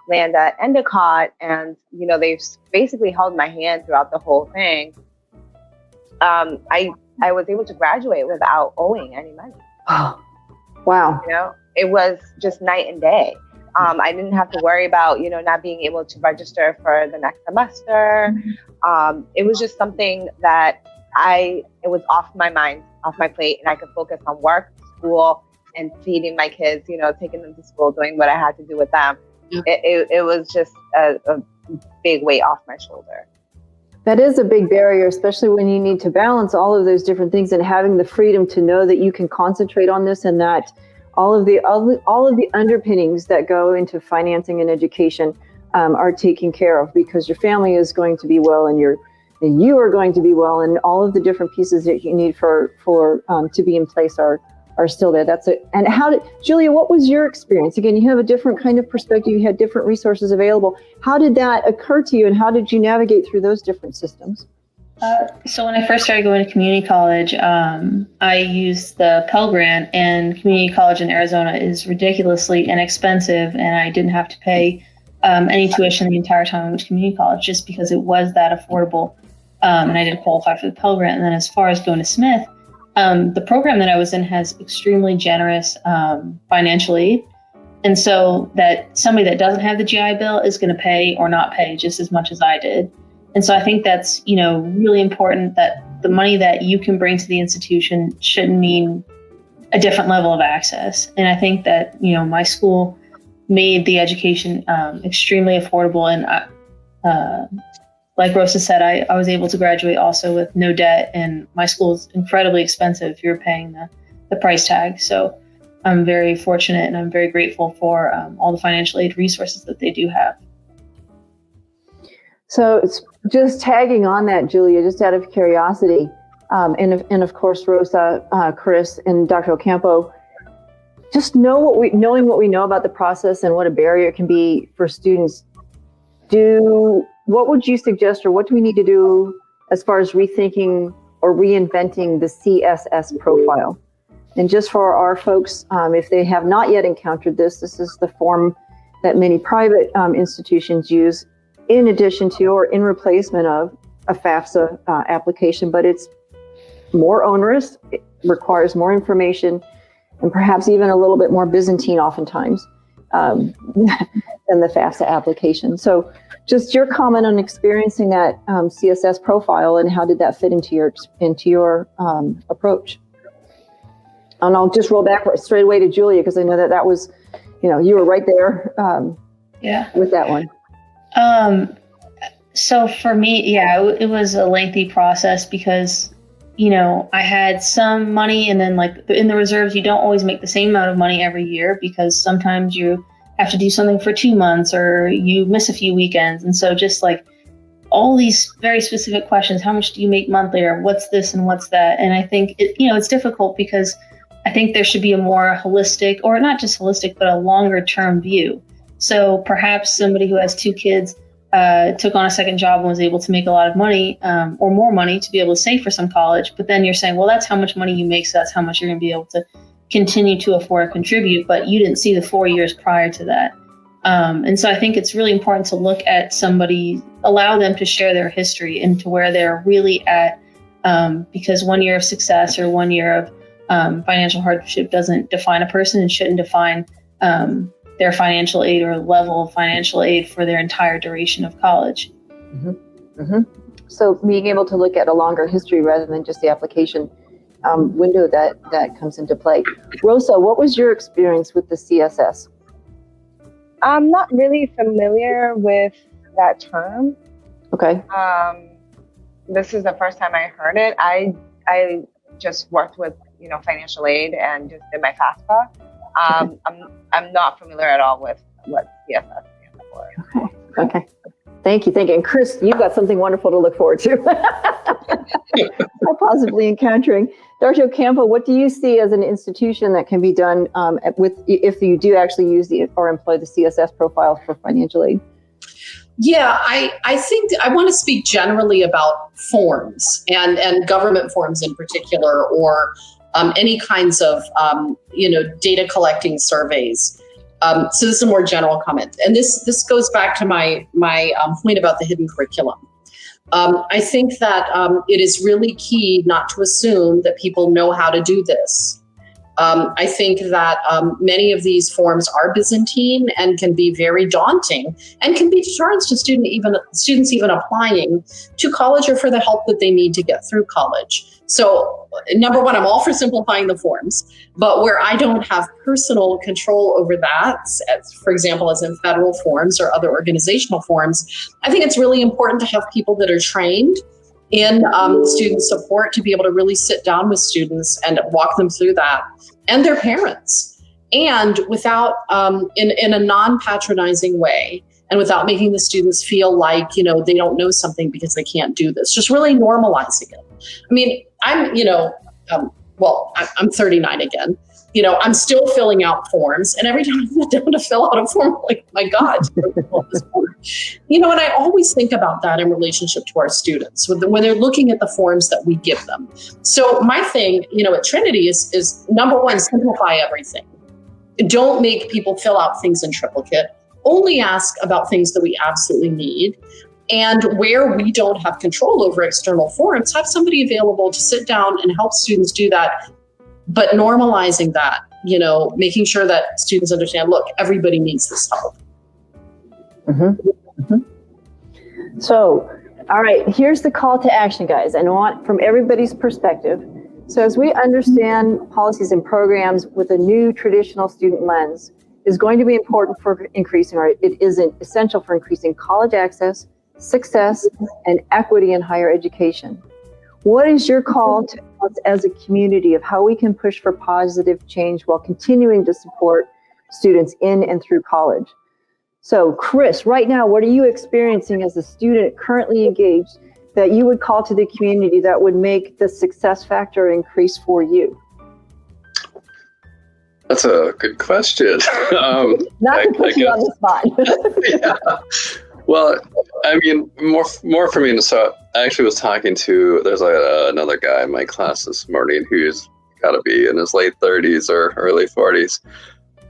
land at Endicott, and you know, they basically held my hand throughout the whole thing, I was able to graduate without owing any money. Wow. You know, it was just night and day. I didn't have to worry about, you know, not being able to register for the next semester. It was just something that it was off my mind, off my plate, and I could focus on work, school, and feeding my kids, you know, taking them to school, doing what I had to do with them. Yeah. It was just a big weight off my shoulder. That is a big barrier, especially when you need to balance all of those different things, and having the freedom to know that you can concentrate on this, and that all of the underpinnings that go into financing and education are taken care of, because your family is going to be well, and you are going to be well, and all of the different pieces that you need for to be in place are still there. That's it. And Julia, what was your experience? Again, you have a different kind of perspective. You had different resources available. How did that occur to you, and how did you navigate through those different systems? So when I first started going to community college, I used the Pell Grant, and community college in Arizona is ridiculously inexpensive, and I didn't have to pay any tuition the entire time I went to community college, just because it was that affordable, and I did qualify for the Pell Grant. And then as far as going to Smith, the program that I was in has extremely generous financial aid. And so that somebody that doesn't have the GI Bill is going to pay or not pay just as much as I did. And so I think that's, you know, really important, that the money that you can bring to the institution shouldn't mean a different level of access. And I think that, you know, my school made the education extremely affordable. And like Rosa said, I was able to graduate also with no debt, and my school is incredibly expensive if you're paying the price tag. So I'm very fortunate, and I'm very grateful for all the financial aid resources that they do have. So it's just tagging on that, Julia, just out of curiosity, and of course, Rosa, Chris, and Dr. Ocampo, just knowing what we know about the process and what a barrier it can be for students. What would you suggest, or what do we need to do as far as rethinking or reinventing the CSS profile? And just for our folks, if they have not yet encountered this is the form that many private institutions use, in addition to or in replacement of a FAFSA application, but it's more onerous, it requires more information, and perhaps even a little bit more Byzantine oftentimes than the FAFSA application. So just your comment on experiencing that CSS profile, and how did that fit into your approach? And I'll just roll back straight away to Julia, because I know that was, you know, you were right there with that one. So for me, it was a lengthy process, because, you know, I had some money, and then like in the reserves, you don't always make the same amount of money every year, because sometimes you have to do something for 2 months, or you miss a few weekends. And so just like all these very specific questions, how much do you make monthly, or what's this and what's that? And I think it's difficult, because I think there should be a more holistic, or not just holistic, but a longer term view. So perhaps somebody who has 2 kids took on a second job and was able to make a lot of money, or more money, to be able to save for some college. But then you're saying, well, that's how much money you make, so that's how much you're going to be able to continue to afford to contribute. But you didn't see the 4 years prior to that. And so I think it's really important to look at somebody, allow them to share their history and to where they're really at, because 1 year of success or 1 year of financial hardship doesn't define a person, and shouldn't define their financial aid or level of financial aid for their entire duration of college. Mm-hmm. Mm-hmm. So being able to look at a longer history rather than just the application window that comes into play. Rosa, what was your experience with the CSS? I'm not really familiar with that term. Okay. this is the first time I heard it. I just worked with, financial aid and just did my FAFSA. I'm not familiar at all with what CSS stands for. Okay. Thank you. And Chris, you've got something wonderful to look forward to. Or possibly encountering. Dr. Ocampo, what do you see as an institution that can be done if you do actually use or employ the CSS profiles for financial aid? Yeah, I think I want to speak generally about forms and government forms in particular, or any kinds of data collecting surveys. So this is a more general comment, and this goes back to my point about the hidden curriculum. I think that it is really key not to assume that people know how to do this. I think that many of these forms are Byzantine and can be very daunting and can be deterrents to students even applying to college or for the help that they need to get through college. So number one, I'm all for simplifying the forms, but where I don't have personal control over that, for example, as in federal forms or other organizational forms, I think it's really important to have people that are trained in student support to be able to really sit down with students and walk them through that, and their parents, and without in a non-patronizing way, and without making the students feel like they don't know something because they can't do this. Just really normalizing it. I mean, I'm 39 again. I'm still filling out forms, and every time I sit down to fill out a form, I'm like, my God, and I always think about that in relationship to our students when they're looking at the forms that we give them. So my thing, at Trinity is number one, simplify everything. Don't make people fill out things in triplicate. Only ask about things that we absolutely need. And where we don't have control over external forms, have somebody available to sit down and help students do that. But normalizing that, making sure that students understand, look, everybody needs this help. Mm-hmm. Mm-hmm. So, all right, here's the call to action, guys. I want from everybody's perspective. So as we understand policies and programs with a new traditional student lens is going to be important for increasing, or it is essential for increasing college access, success, and equity in higher education. What is your call to us as a community of how we can push for positive change while continuing to support students in and through college? So, Chris, right now, what are you experiencing as a student currently engaged that you would call to the community that would make the success factor increase for you? That's a good question. Not to put you on the spot. Yeah. Well, I mean, more for me. So I actually was talking to, there's another guy in my class this morning who's got to be in his late 30s or early 40s.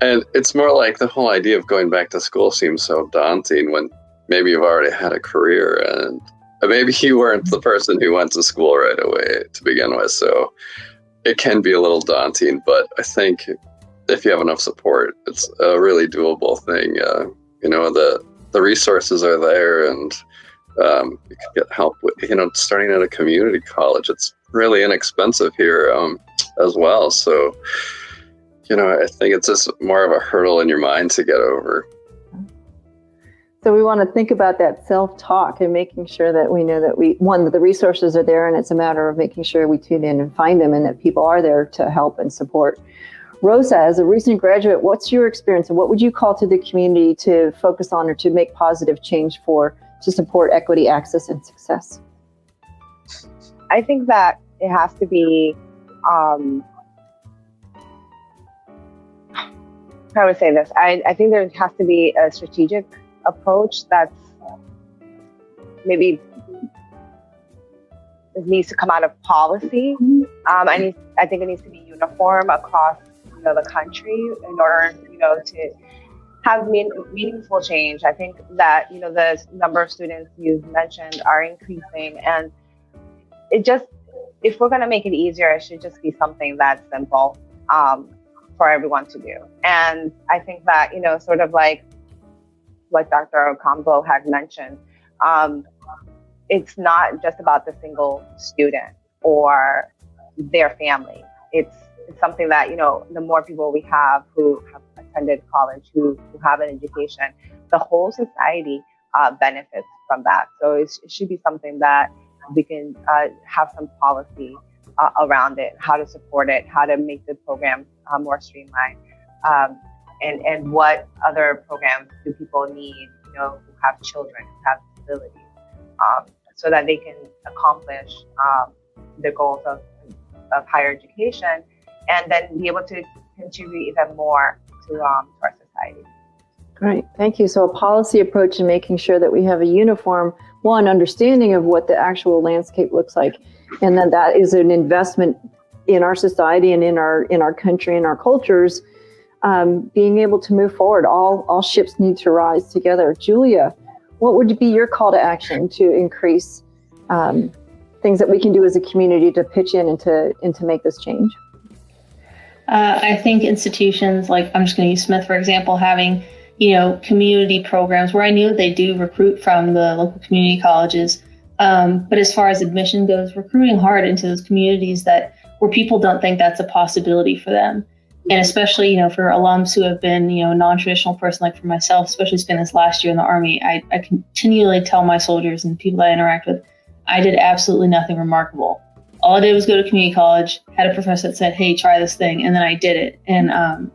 And it's more like the whole idea of going back to school seems so daunting when maybe you've already had a career and maybe you weren't the person who went to school right away to begin with. So it can be a little daunting, but I think if you have enough support, it's a really doable thing. The resources are there, and you can get help with, starting at a community college. It's really inexpensive here as well. So, I think it's just more of a hurdle in your mind to get over. So we want to think about that self-talk and making sure that we know that that the resources are there, and it's a matter of making sure we tune in and find them and that people are there to help and support. Rosa, as a recent graduate, what's your experience and what would you call to the community to focus on or to make positive change to support equity, access, and success? I think that it has to be, how would I say this? I think there has to be a strategic approach that's maybe it needs to come out of policy. I think it needs to be uniform across the country in order to have meaningful change. I think that the number of students you mentioned are increasing, and if we're going to make it easier, it should just be something that's simple for everyone to do. And I think that sort of like Dr. Ocampo had mentioned, it's not just about the single student or their family. It's something that, the more people we have who have attended college, who have an education, the whole society benefits from that. So it should be something that, we can have some policy around it, how to support it, how to make the program more streamlined, and what other programs do people need, you know, who have children, who have disabilities, so that they can accomplish the goals of higher education, and then be able to contribute even more to our society. Great, thank you. So a policy approach and making sure that we have a uniform, understanding of what the actual landscape looks like, and then that is an investment in our society and in our country and our cultures, being able to move forward. All ships need to rise together. Julia, what would be your call to action to increase things that we can do as a community to pitch in and to make this change? I think institutions, like I'm just going to use Smith, for example, having, you know, community programs where I knew they do recruit from the local community colleges. But as far as admission goes, recruiting hard into those communities where people don't think that's a possibility for them. And especially, you know, for alums who have been, you know, a non-traditional person, like for myself, especially spent this last year in the Army, I continually tell my soldiers and people that I interact with, I did absolutely nothing remarkable. All I did was go to community college, had a professor that said, hey, try this thing, and then I did it. And,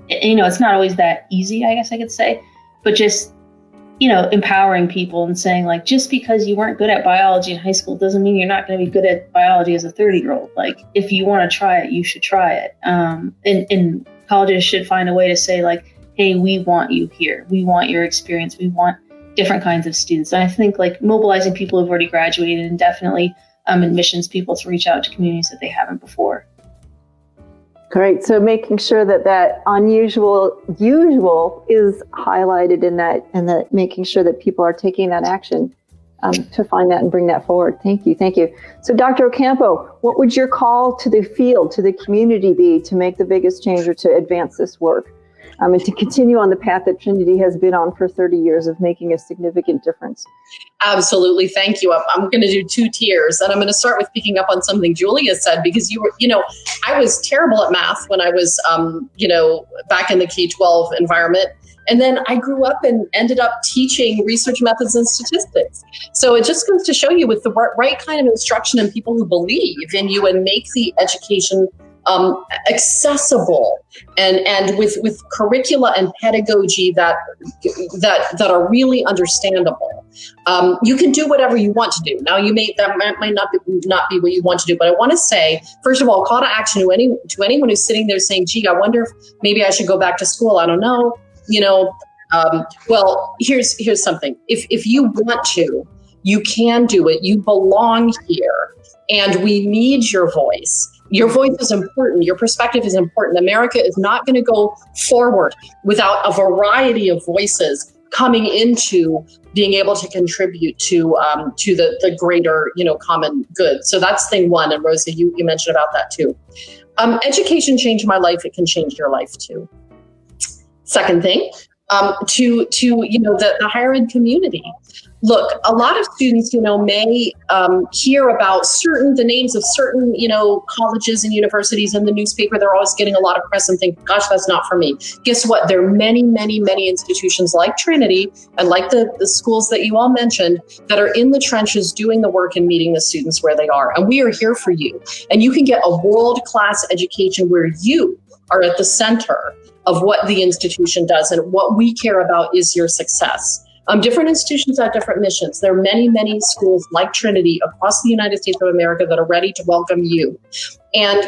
you know, it's not always that easy, I guess I could say, but just, you know, empowering people and saying, like, just because you weren't good at biology in high school doesn't mean you're not going to be good at biology as a 30-year-old. Like, if you want to try it, you should try it. And colleges should find a way to say, like, hey, we want you here. We want your experience. We want different kinds of students. And I think, like, mobilizing people who've already graduated, and definitely admissions people to reach out to communities that they haven't before. Great. So making sure that unusual is highlighted in that, and that making sure that people are taking that action to find that and bring that forward. Thank you. So Dr. Ocampo, what would your call to the field, to the community be to make the biggest change or to advance this work? And to continue on the path that Trinity has been on for 30 years of making a significant difference. Absolutely. Thank you. I'm going to do 2 tiers, and I'm going to start with picking up on something Julia said, because I was terrible at math when I was, back in the K-12 environment. And then I grew up and ended up teaching research methods and statistics. So it just goes to show you, with the right kind of instruction and people who believe in you and make the education accessible, and with curricula and pedagogy that are really understandable, you can do whatever you want to do. Now, that might not be what you want to do, but I want to say, first of all, call to action to anyone who's sitting there saying, "Gee, I wonder if maybe I should go back to school. I don't know." Well, here's something. If you want to, you can do it. You belong here, and we need your voice. Your voice is important. Your perspective is important. America is not going to go forward without a variety of voices coming into being able to contribute to the greater, common good. So that's thing one. And Rosa, you mentioned about that too. Education changed my life. It can change your life too. Second thing, to the higher ed community. Look, a lot of students, may hear about the names of certain, colleges and universities in the newspaper. They're always getting a lot of press and think, gosh, that's not for me. Guess what? There are many, many, many institutions like Trinity and like the schools that you all mentioned that are in the trenches doing the work and meeting the students where they are. And we are here for you. And you can get a world-class education where you are at the center of what the institution does. And what we care about is your success. Different institutions have different missions. There are many, many schools like Trinity across the United States of America that are ready to welcome you. And,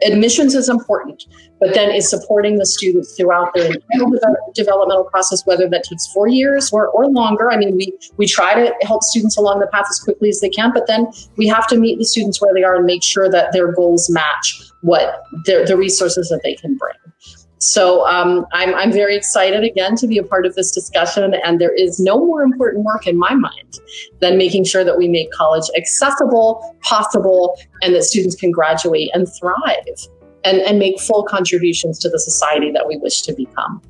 admissions is important, but then is supporting the students throughout their entire developmental process, whether that takes 4 years or longer. I mean, we try to help students along the path as quickly as they can, but then we have to meet the students where they are and make sure that their goals match what the resources that they can bring. So I'm very excited again to be a part of this discussion, and there is no more important work in my mind than making sure that we make college accessible, possible, and that students can graduate and thrive and make full contributions to the society that we wish to become.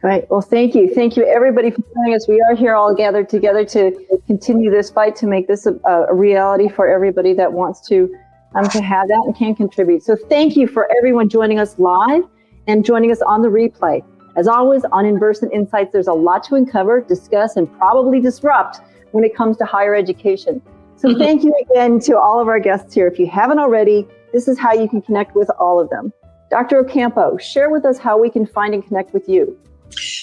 Right. Well, thank you. Thank you, everybody, for joining us. We are here all gathered together to continue this fight to make this a reality for everybody that wants to have that and can contribute. So thank you for everyone joining us live and joining us on the replay. As always, on Inversant Insights, there's a lot to uncover, discuss, and probably disrupt when it comes to higher education. So thank you again to all of our guests here. If you haven't already, this is how you can connect with all of them. Dr. Ocampo, share with us how we can find and connect with you.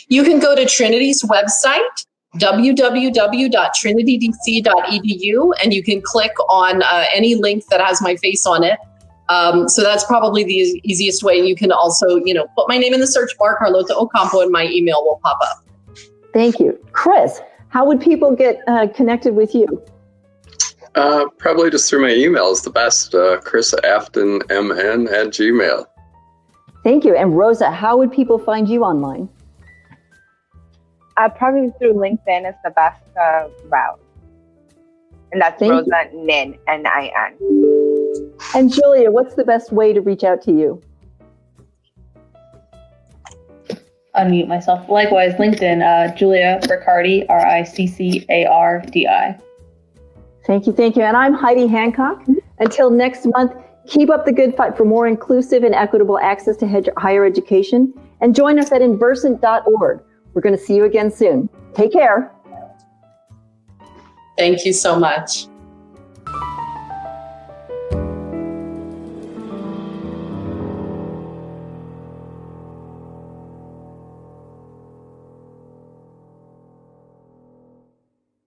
You can go to Trinity's website, www.trinitydc.edu, and you can click on any link that has my face on it. So that's probably the easiest way. You can also, put my name in the search bar, Carlota Ocampo, and my email will pop up. Thank you. Chris, how would people get connected with you? Probably just through my email is the best, chrisaftonmn@gmail. Thank you. And Rosa, how would people find you online? Probably through LinkedIn is the best route. And that's Rosa Nin, N-I-N. And Julia, what's the best way to reach out to you? Unmute myself. Likewise, LinkedIn, Julia Riccardi, Riccardi. Thank you. And I'm Heidi Hancock. Until next month, keep up the good fight for more inclusive and equitable access to higher education, and join us at Inversant.org. We're going to see you again soon. Take care. Thank you so much.